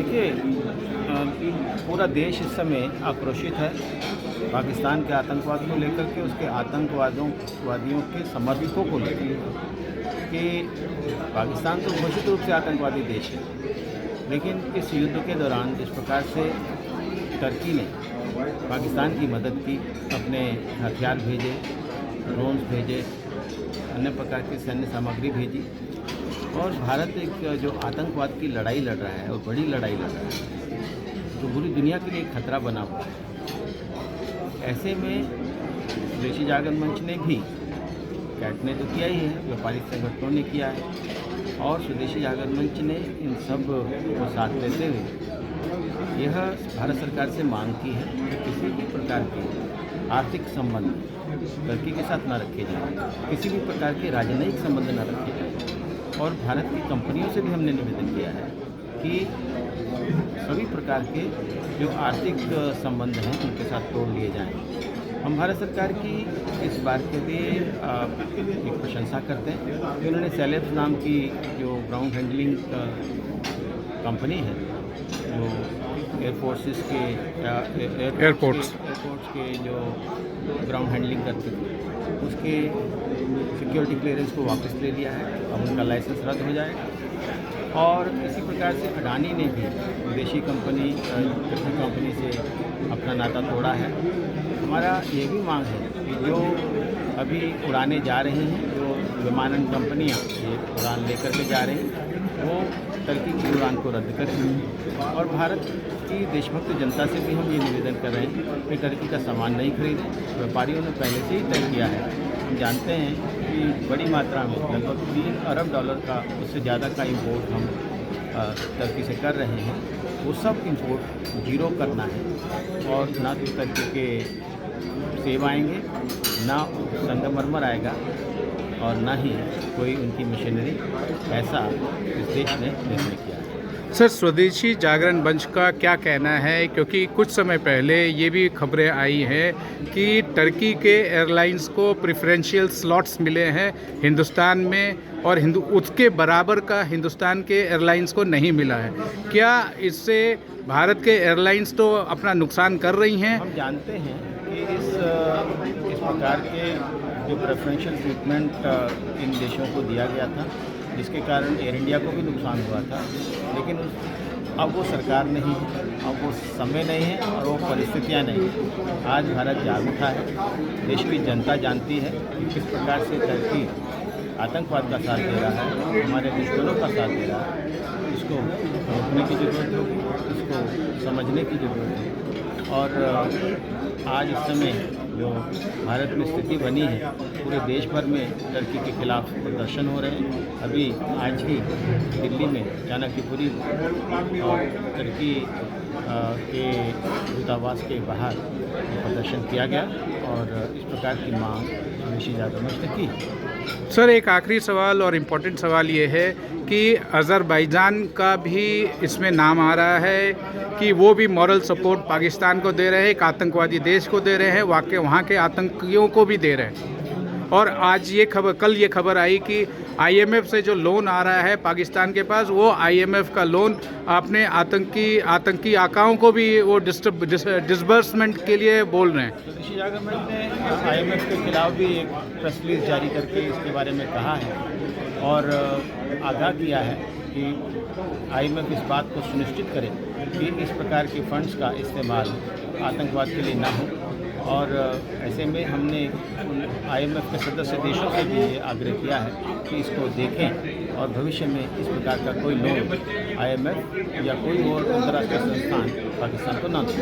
देखिए, पूरा देश इस समय आक्रोशित है पाकिस्तान के आतंकवाद को लेकर के, उसके आतंकवादियों के समर्थकों को लेकर कि पाकिस्तान तो घोषित रूप से आतंकवादी देश है, लेकिन इस युद्ध के दौरान जिस प्रकार से टर्की ने पाकिस्तान की मदद की, अपने हथियार भेजे, ड्रोन्स भेजे, अन्य प्रकार की सैन्य सामग्री भेजी, और भारत एक जो आतंकवाद की लड़ाई लड़ रहा है और बड़ी लड़ाई लड़ रहा है, तो पूरी दुनिया के लिए एक खतरा बना हुआ है। ऐसे में स्वदेशी जागरण मंच ने भी, कैट ने तो किया ही है, व्यापारिक संगठनों ने किया है, और स्वदेशी जागरण मंच ने इन सब को साथ लेते हुए यह भारत सरकार से मांग की है कि किसी भी प्रकार के आर्थिक संबंध टर्की के साथ न रखे जाएं, किसी भी प्रकार के राजनयिक संबंध न रखे जाएं, और भारत की कंपनियों से भी हमने निवेदन किया है कि सभी प्रकार के जो आर्थिक संबंध हैं उनके साथ तोड़ लिए जाएं। हम भारत सरकार की इस बात के लिए एक प्रशंसा करते हैं कि उन्होंने सेलेब्स नाम की जो ग्राउंड हैंडलिंग कंपनी है, जो एयरफोर्सेस के एयरपोर्ट्स के जो ग्राउंड हैंडलिंग करते थे, उसके सिक्योरिटी क्लियरेंस को वापस ले लिया है। अब उनका लाइसेंस रद्द हो जाएगा। और इसी प्रकार से अडानी ने भी विदेशी कंपनी से अपना नाता तोड़ा है। हमारा ये भी मांग है कि जो अभी उड़ाने जा रहे हैं, जो विमानन कंपनियां ये उड़ान लेकर के जा रहे हैं, वो टर्की की उड़ान को रद्द करें। और भारत की देशभक्त जनता से भी हम ये निवेदन कर रहे हैं कि टर्की का सामान नहीं खरीदें। व्यापारियों ने पहले से ही तय किया है। हम जानते हैं कि बड़ी मात्रा में लगभग $3 अरब का, उससे ज़्यादा का इम्पोर्ट हम टर्की से कर रहे हैं। वो सब इम्पोर्ट जीरो करना है, और ना तो टर्की के सेब आएंगे, ना संगमरमर आएगा, और ना ही कोई उनकी मशीनरी। ऐसा इस देश ने निर्णय किया है। सर, स्वदेशी जागरण मंच का क्या कहना है, क्योंकि कुछ समय पहले ये भी खबरें आई हैं कि टर्की के एयरलाइंस को प्रेफरेंशियल स्लॉट्स मिले हैं हिंदुस्तान में, और उसके बराबर का हिंदुस्तान के एयरलाइंस को नहीं मिला है। क्या इससे भारत के एयरलाइंस तो अपना नुकसान कर रही हैं? हम जानते हैं कि इस प्रकार के जो प्रेफरेंशियल ट्रीटमेंट इन देशों को दिया गया था, जिसके कारण एयर इंडिया को भी नुकसान हुआ था, लेकिन अब वो सरकार नहीं है, अब वो समय नहीं है, और वो परिस्थितियाँ नहीं हैं। आज भारत जाग उठा है। देश की जनता जानती है कि किस प्रकार से टर्की आतंकवाद का साथ दे रहा है, हमारे दुश्मनों का साथ दे रहा है। इसको रोकने की ज़रूरत होगी, इसको समझने की ज़रूरत है। और आज इस समय जो भारत में स्थिति बनी है, पूरे देश भर में टर्की के खिलाफ प्रदर्शन हो रहे हैं। अभी आज ही दिल्ली में चाणक्यपुरी और टर्की के दूतावास के बाहर प्रदर्शन किया गया, और इस प्रकार की मांग स्वदेशी जागरण मंच ने की। सर, एक आखिरी सवाल और इम्पोर्टेंट सवाल ये है कि अज़रबैजान का भी इसमें नाम आ रहा है कि वो भी मॉरल सपोर्ट पाकिस्तान को दे रहे हैं, एक आतंकवादी देश को दे रहे हैं, वहाँ के आतंकियों को भी दे रहे हैं। और कल ये खबर आई कि IMF से जो लोन आ रहा है पाकिस्तान के पास, वो IMF का लोन अपने आतंकी आकाओं को भी वो डिसबर्समेंट के लिए बोल रहे हैं। स्वदेशी जागरण मंच ने IMF के खिलाफ भी एक प्रेस रिलीज जारी करके इसके बारे में कहा है, और आगाह किया है कि IMF इस बात को सुनिश्चित करे कि इस प्रकार के फंड्स का इस्तेमाल आतंकवाद के लिए ना हो। और ऐसे में हमने IMF के सदस्य देशों से भी ये आग्रह किया है कि इसको देखें, और भविष्य में इस प्रकार का कोई लोन IMF या कोई और अंतर्राष्ट्रीय संस्थान पाकिस्तान को ना दें।